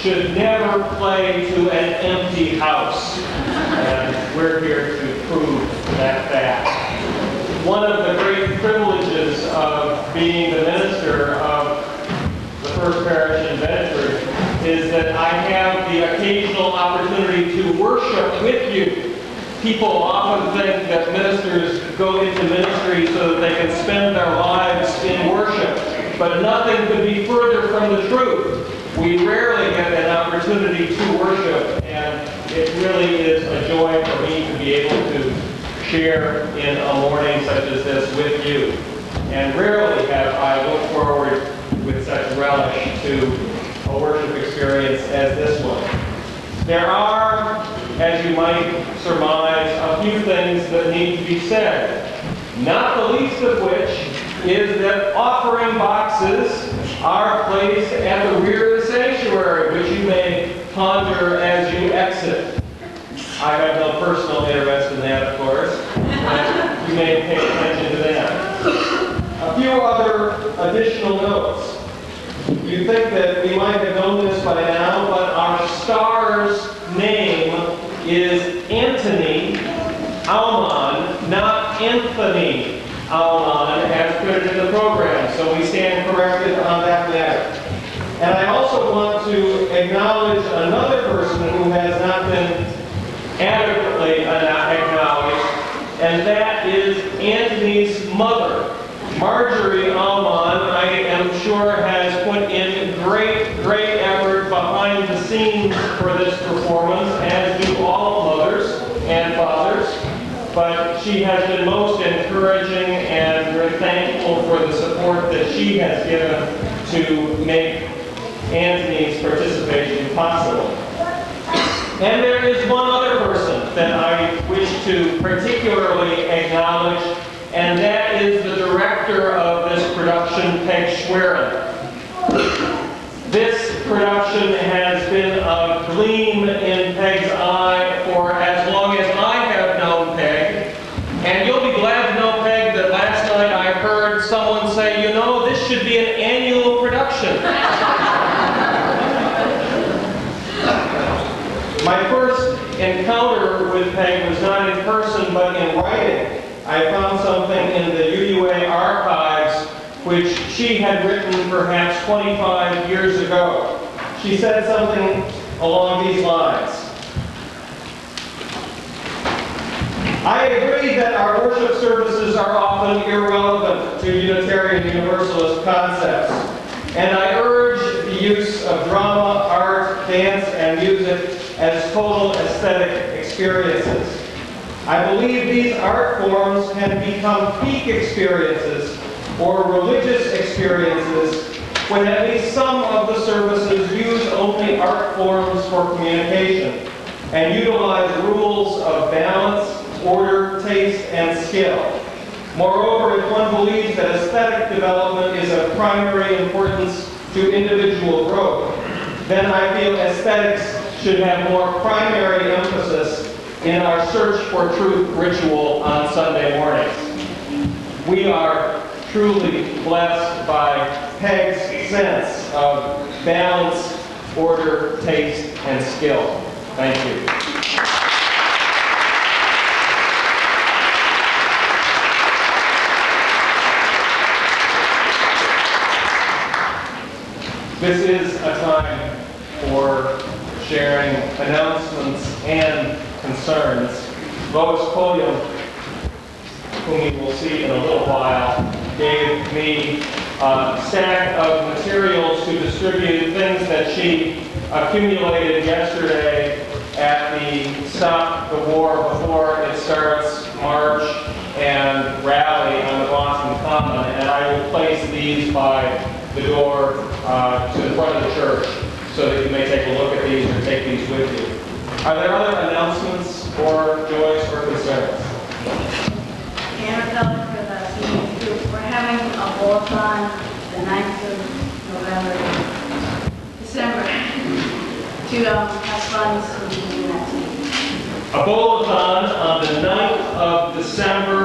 should never play to an empty house. And we're here to prove that fact. One of the great privileges of being the minister of the First Parish in Bedford is that I have the occasional opportunity to worship with you. People often think that ministers go into ministry so that they can spend their lives in worship, but nothing could be further from the truth. We rarely get an opportunity to worship, and it really is a joy for me to be able to share in a morning such as this with you. And rarely have I looked forward with such relish to a worship experience as this one. There are, as you might surmise, a few things that need to be said, not the least of which is that offering boxes are placed at the rear of the sanctuary, which you may ponder as you exit. I have no personal interest in that, of course, but you may pay attention to that. A few other additional notes. You think that we might have known this by now, but our star's name is Anthony Alman, not Anthony Alman, as printed in the program. So we stand corrected on that matter. And I also want to acknowledge another person who has not been adequately acknowledged, and that is Anthony's mother. Marjorie Alman, I am sure, has put in great effort behind the scenes for this performance, as do all mothers and fathers. But she has been most encouraging, and we're thankful for the support that she has given to make Anthony's participation possible. And there is one other person that I wish to particularly acknowledge, and that is the director of this production, Peg Schwerin. This production has been a gleam in Peg's eye for as long as I have known Peg. And you'll be glad to know, Peg, that last night I heard someone say, you know, this should be an annual production. My first encounter with Peg was not in person, but in writing. I found something in the UUA archives which she had written perhaps 25 years ago. She said something along these lines. I agree that our worship services are often irrelevant to Unitarian Universalist concepts, and I urge the use of drama, art, dance, and music as total aesthetic experiences. I believe these art forms can become peak experiences or religious experiences when at least some of the services use only art forms for communication and utilize rules of balance, order, taste, and skill. Moreover, if one believes that aesthetic development is of primary importance to individual growth, then I feel aesthetics should have more primary emphasis in our search for truth ritual on Sunday mornings. We are truly blessed by Peg's sense of balance, order, taste, and skill. Thank you. This is a time for sharing announcements and concerns. Lois Pulliam, whom you will see in a little while, gave me a stack of materials to distribute, things that she accumulated yesterday at the Stop the War Before It Starts march and rally on the Boston Common, and I will place these by the door to the front of the church so that you may take a look at these or take these with you. Are there other announcements or joys or concerns? Annabelle, for the senior group, we're having a bowl-a-thon the 9th of December to have funds for the next. A bowl-a-thon on the 9th of December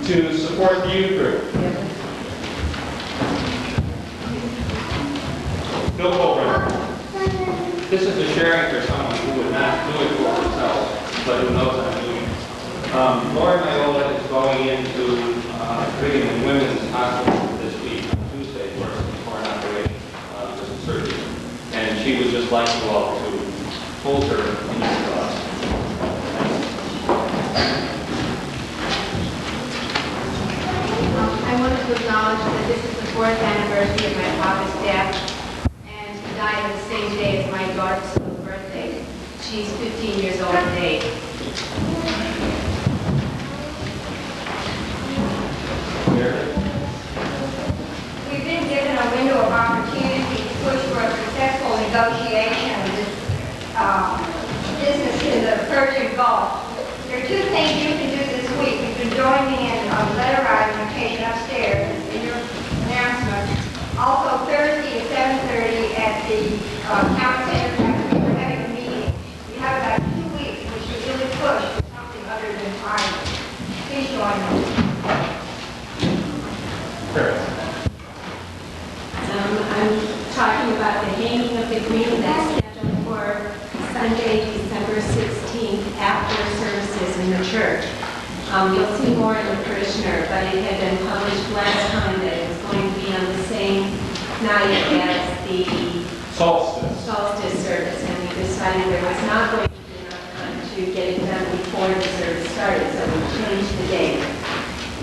to support the youth group. Yep. Bill Colburn. this is a sharing for someone who would not do it for herself, but who knows I'm doing it. Lauren Viola is going into Brigham and Women's Hospital this week, on Tuesday, for an operation, just a surgery. And she would just like you all to hold her in your thoughts. I wanted to acknowledge that this is the 4th anniversary of my father's death, and he died on the same day as my daughter's birthday. She's 15 years old today. We've been given a window of opportunity to push for a successful negotiation with this business in the Persian Gulf. There are 2 things you can do this week. You can join me in a letter invitation upstairs in your announcement. Also Thursday at 7:30 at the town center, we're having a meeting. We have about 2 weeks, which should really push for something other than violence. Please join me. I'm talking about the hanging of the green that's scheduled for Sunday, December 16th after services in the church. You'll see more in the parishioner, but it had been published last time that it was going to be on the same night as the solstice service, and we decided there was not going to be enough time to get it done before the service started, so we changed the date.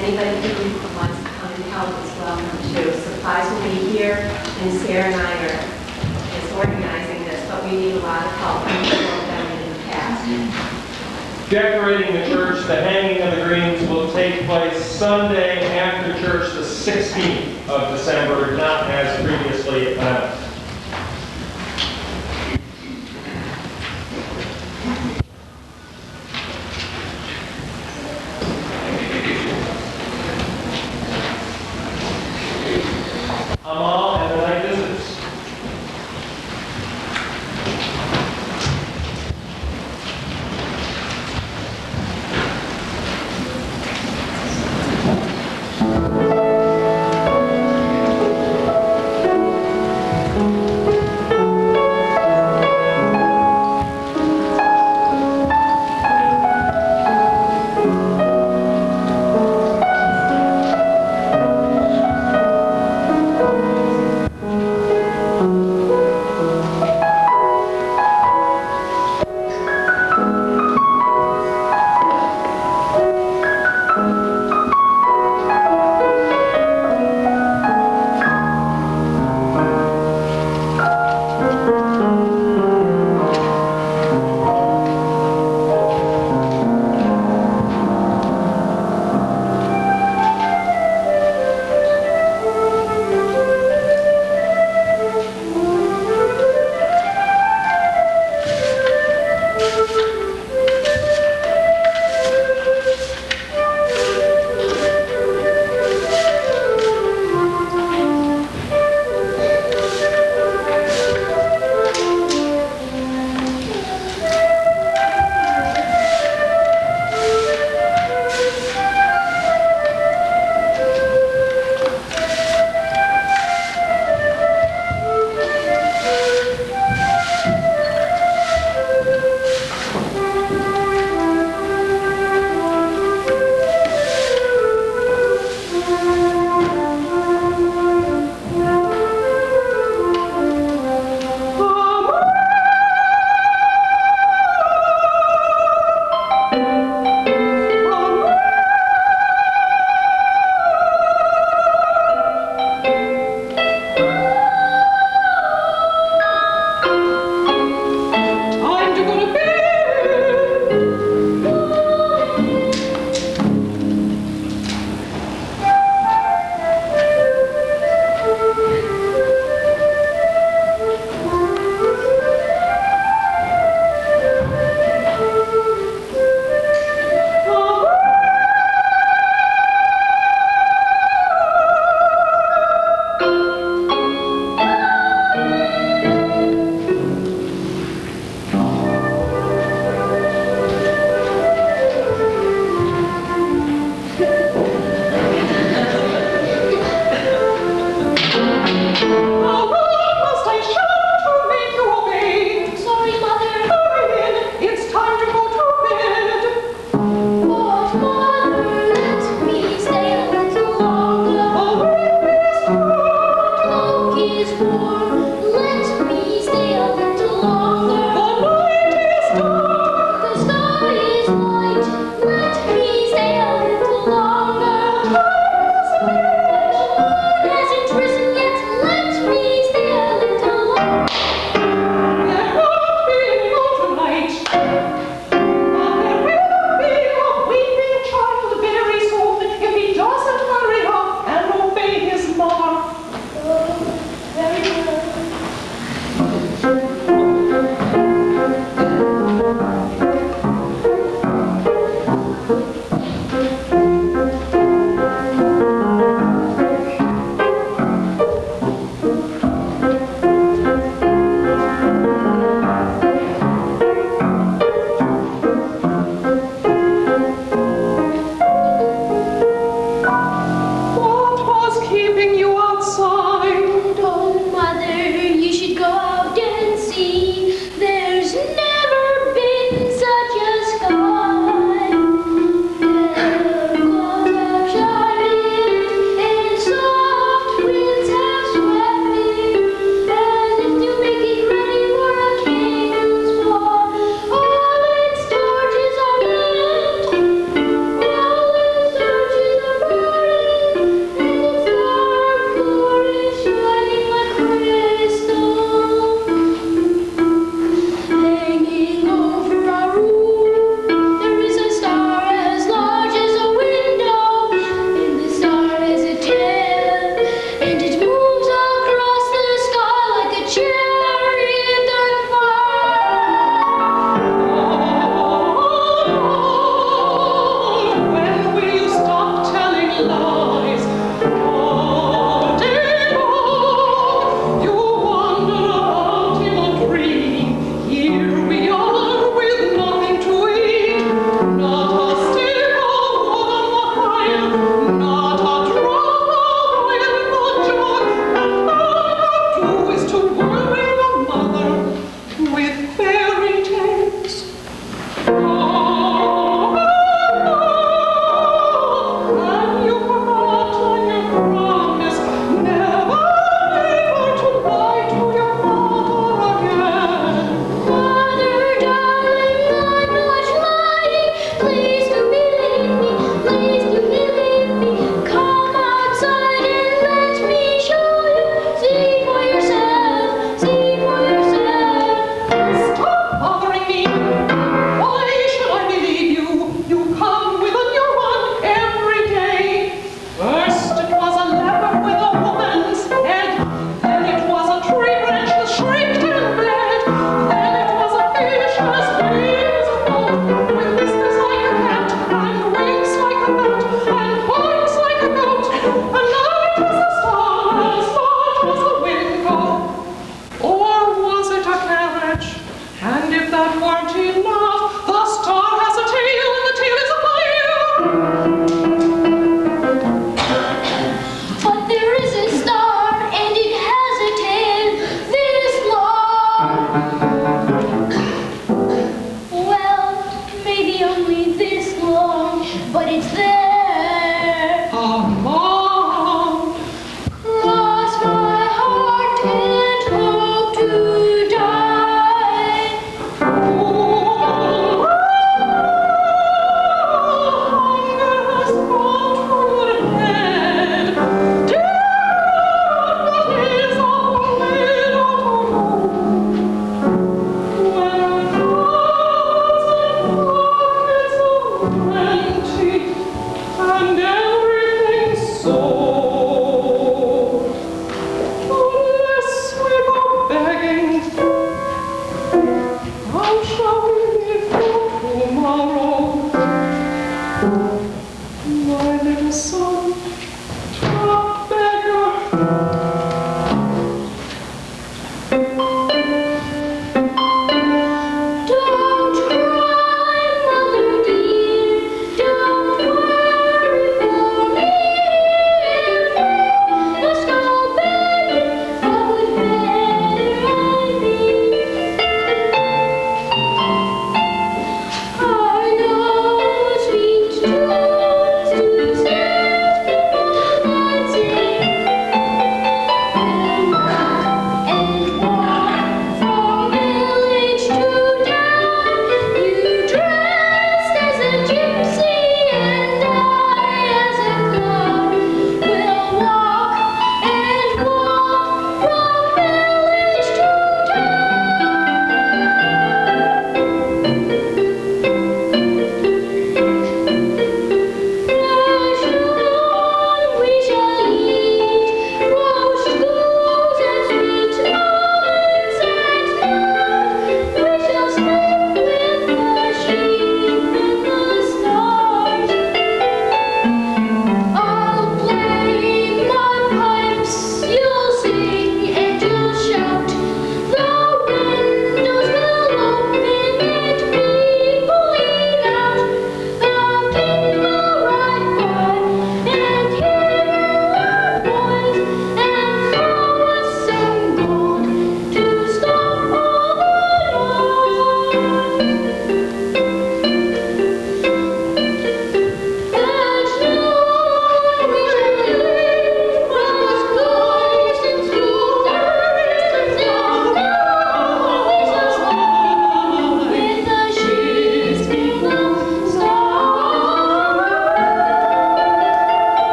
Anybody who wants to come and help is welcome to. Supplies will be here, and Sarah and I is organizing this, but we need a lot of help. We've done it in the past. Decorating the church, the hanging of the greens will take place Sunday after church, the 16th of December, not as previously announced. Amahl and the night visits.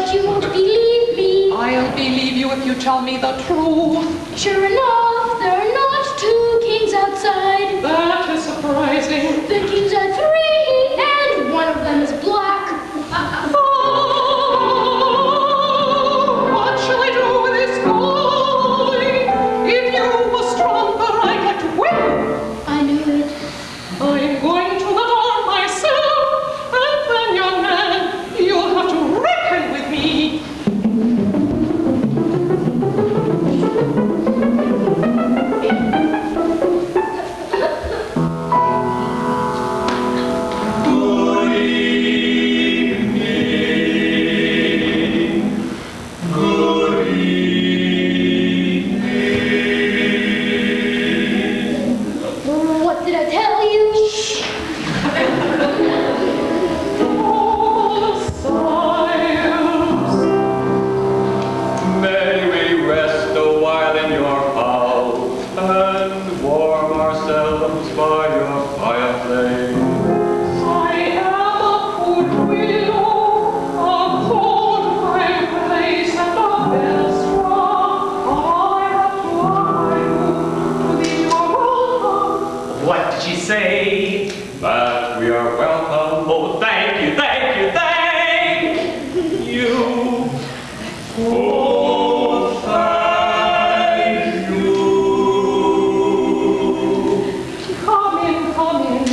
But you won't believe me. I'll believe you if you tell me the truth. Sure enough, there are not 2 kings outside. That is surprising. The kings are 3, and one of them is black. What shall I do with this boy? If you were stronger, I'd like to win. I knew it. I'm going to the door myself, and then, young man, you'll have to reckon with me. What did I tell you? May we rest a while in your house and warm ourselves by your fireplace. I am a poor widow, a cold fireplace and a bell straw. I have to offer you to be your welcome. What did she say? That we are welcome. Oh, thank you, thank you, thank you. Oh, thank you. Come in, come in.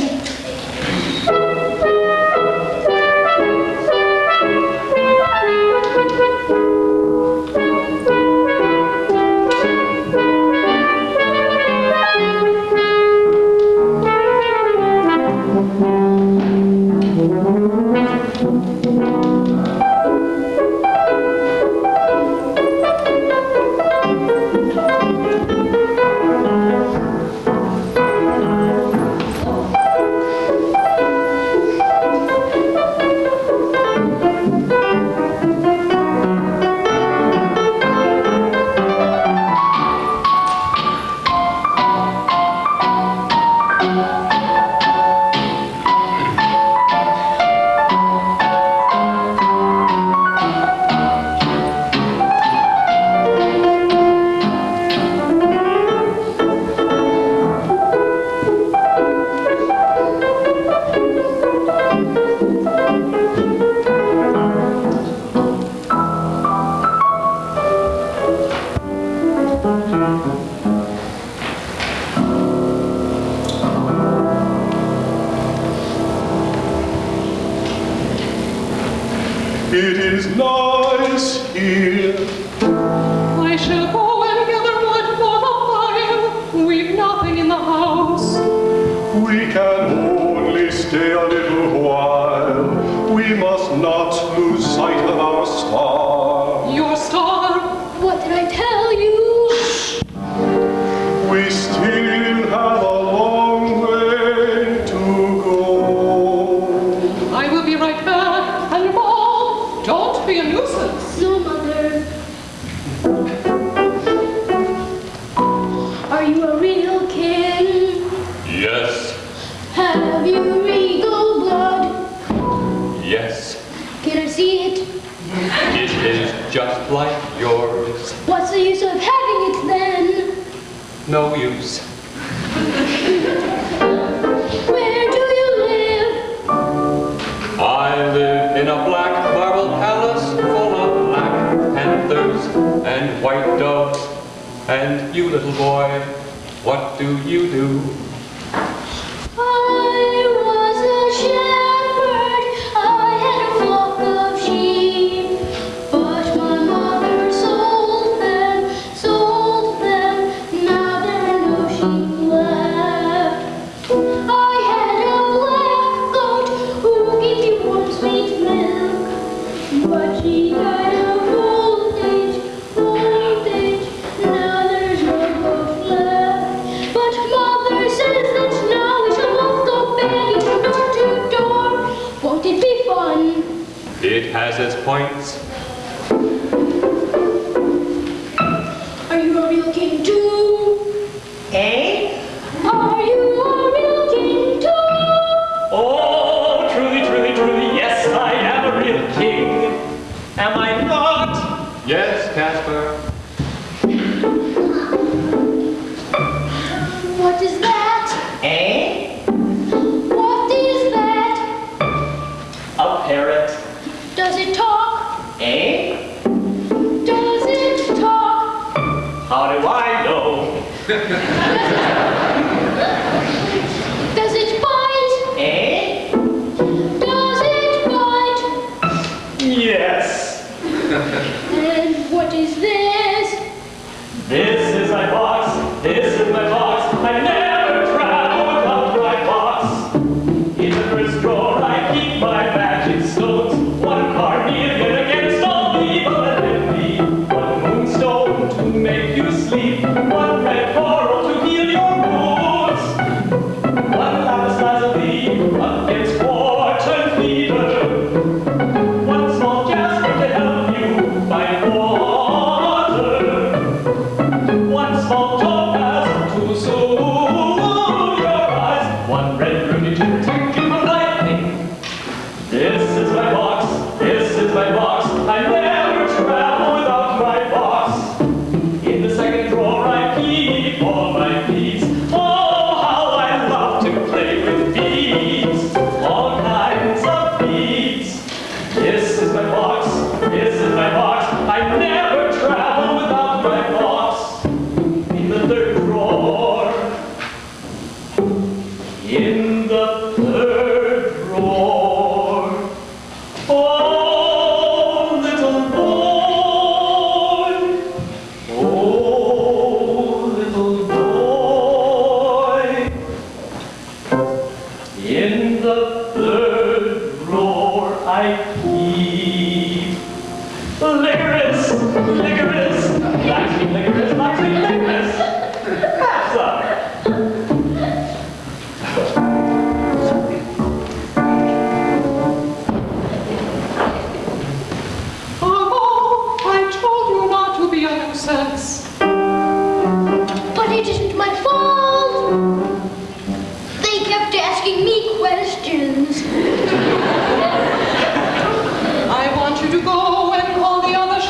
It is nice here. I shall go and gather wood for the fire. We've nothing in the house. We can only stay a little while. We must not lose sight of our star. Your star. What did I tell you? We still have a long way to go. I will be right back. And Amahl, don't be a nuisance. No, Mother. Are you a real king? Yes, Have you regal blood? yes, Can I see it? it is just like yours. What's the use of having it then? No use. Where do you live? I live in a black marble palace full of black panthers and white doves. And you, little boy, what do you do? I was a shepherd. I had a flock of sheep. But my mother sold them. Now there are no sheep left. I had a black goat who gave me warm sweet milk. But she died of old age. Now there's no goat left. But mother said Yes, Casper? What is that? Eh? What is that? A parrot. Does it talk? Eh? Does it talk? How do I know? Does it bite? Eh? Does it bite? Yes. And what is this? This is my box. This is my box. I never travel without my box. In the first drawer I keep my magic stones. One carnelian against all evil and envy. One moonstone to make you sleep. One red coral to heal your wounds. One lapis lazuli against fortune fever. One small jasper to help you find water. One small topaz to soothe your eyes. One red ruby to protect you from lightning. This is my box. This is my box. I never travel without my box. In the second drawer I keep all my beads. Oh, how I love to play with beads. All kinds of beads. This is my box. This is my box. I never travel without my box. In the third drawer. In the third drawer. Oh, little boy. Oh, little boy. In the third drawer I keep licorice, licorice, black sweet licorice, black sweet licorice. Have some. Oh, I told you not to be a nuisance. But it isn't my fault. They kept asking me questions. I want you to go and call the other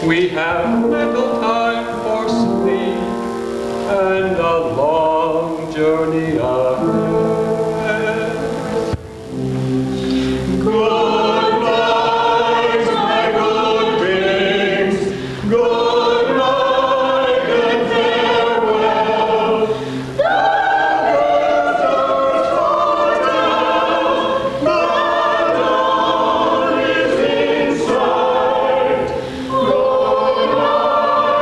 We have little time for sleep and a long journey ahead. Good night, my good kings. Good night and farewell. The good stars far down, the dawn is in sight. Good night.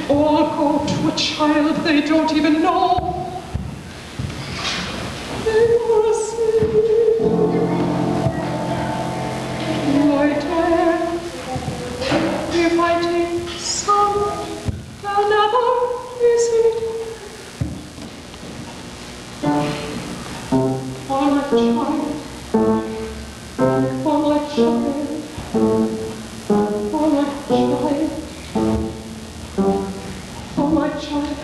all go to a child they don't even know. They are asleep. Right there. If I take some, they'll never visit. For my child, for my child, for my child, for my child.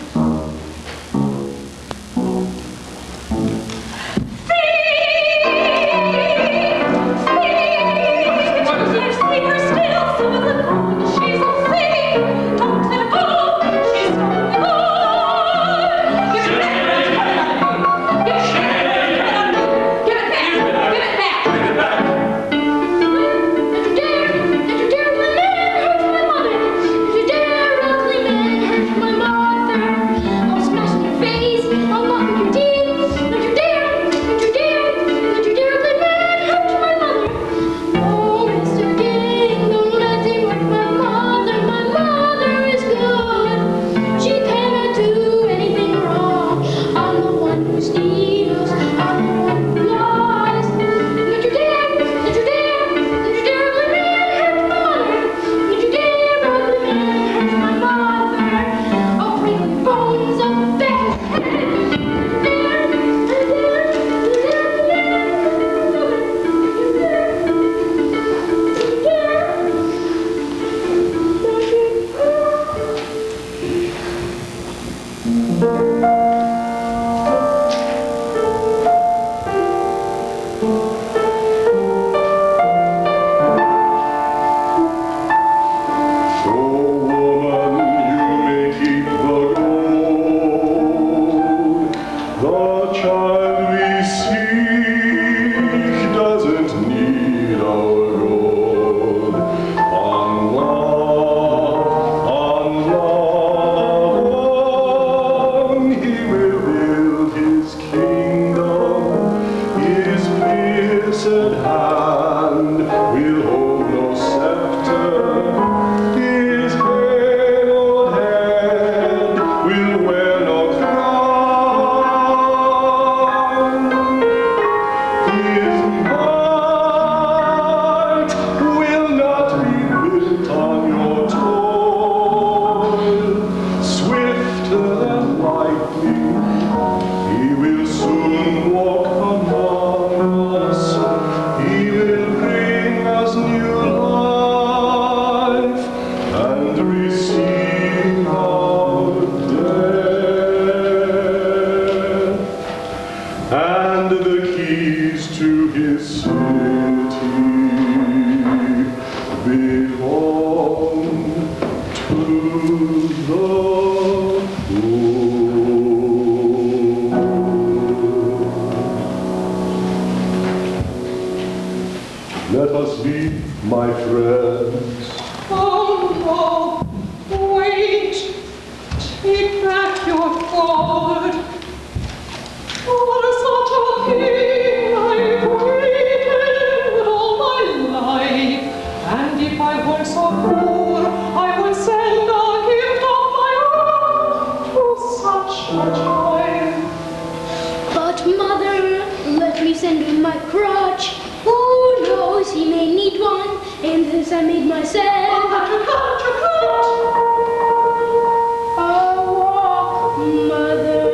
Let us be, my friends. Oh no, wait. Take back your word. For such a king I've waited all my life. And if I weren't so poor, I would send a gift of my own to such a child. But mother, let me send him my crutch. Who knows, he may need one, and this I made myself. I'll walk, mother.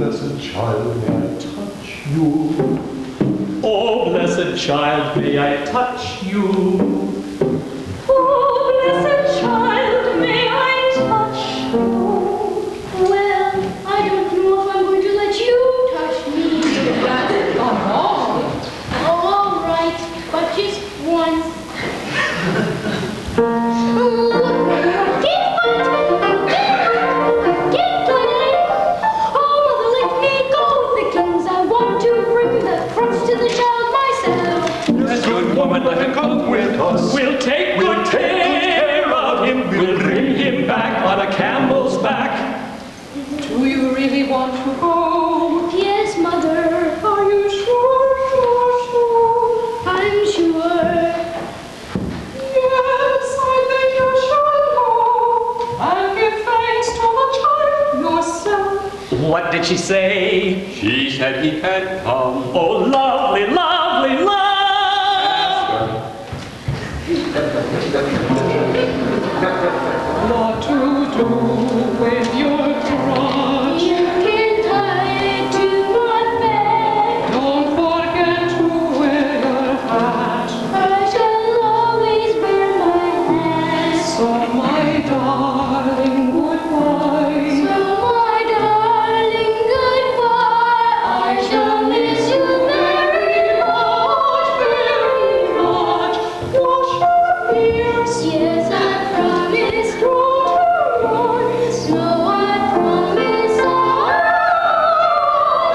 blessed child, may I touch you? Oh, blessed child, may I touch you? Oh, blessed child, may I touch you? Well, I don't know if I'm going to let you touch me. Oh, all right, but just once. Oh, mother, let me go with the kings. I want to bring the crutch to the child myself. Yes, good woman, let him come with us. We'll take good care of him. We'll bring him back on a camel's back. Do you really want to go? Yes, mother, Are you sure? I'm sure. Yes, I think you should go and give thanks to the child yourself. What did she say? She said he can come. Oh, lovely, lovely, love. What to do with your crutch? You can tie it to my bed. Don't forget to wear your hat. I shall always wear my hat. So my darling, goodbye. So, my darling, goodbye. I shall miss you very much, very much. Wash your ears. Yes, I promise. Don't No, I promise I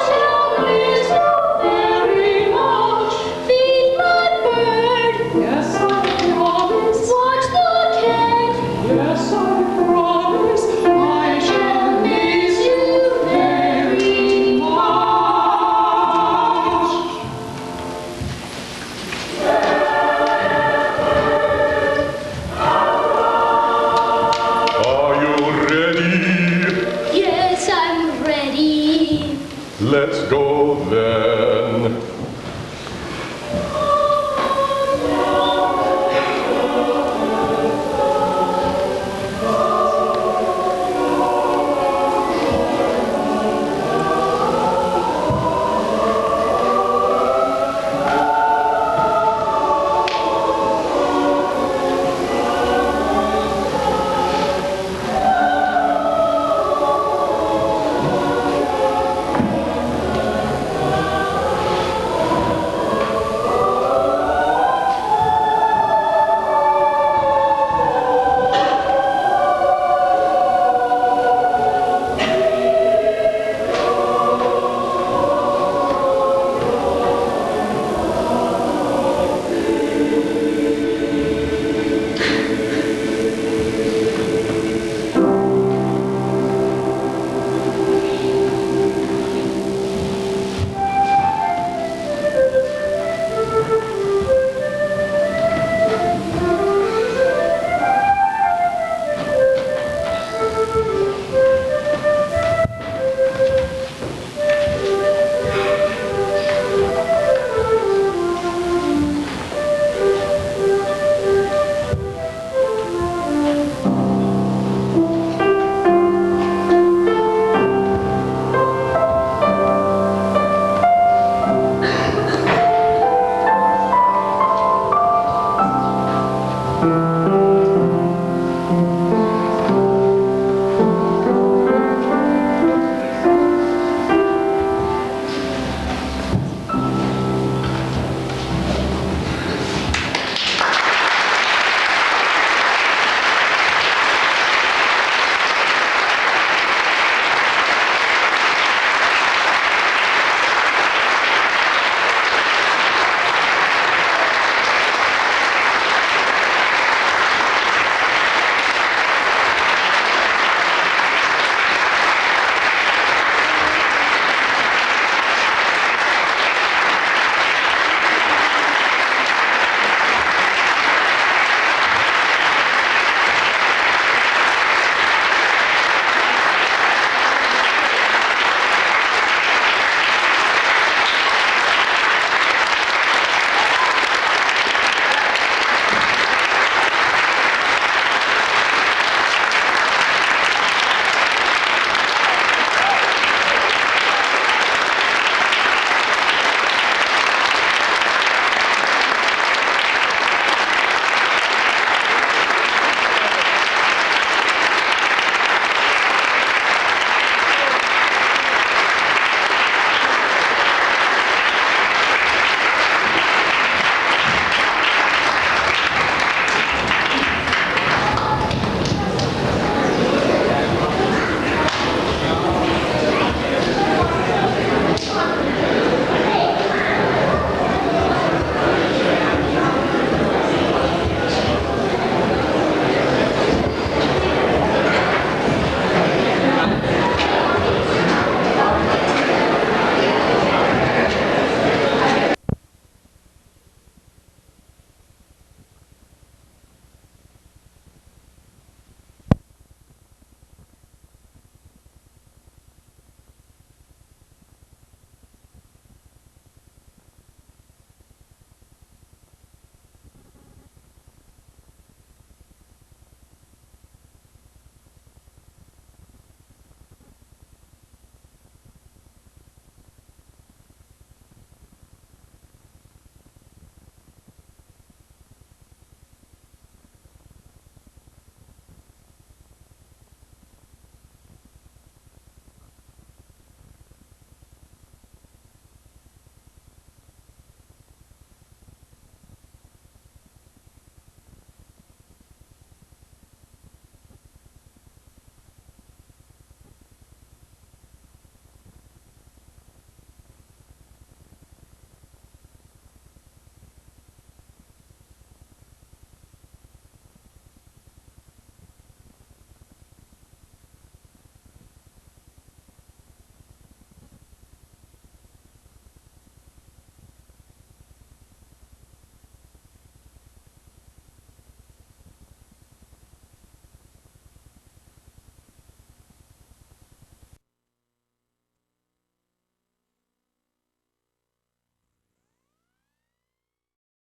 shall miss you very much. Feed my bird. Yes, I promise. Watch the cat. Yes, I promise. I shall miss you very much. Are you ready? Yes, I'm ready. Let's go then.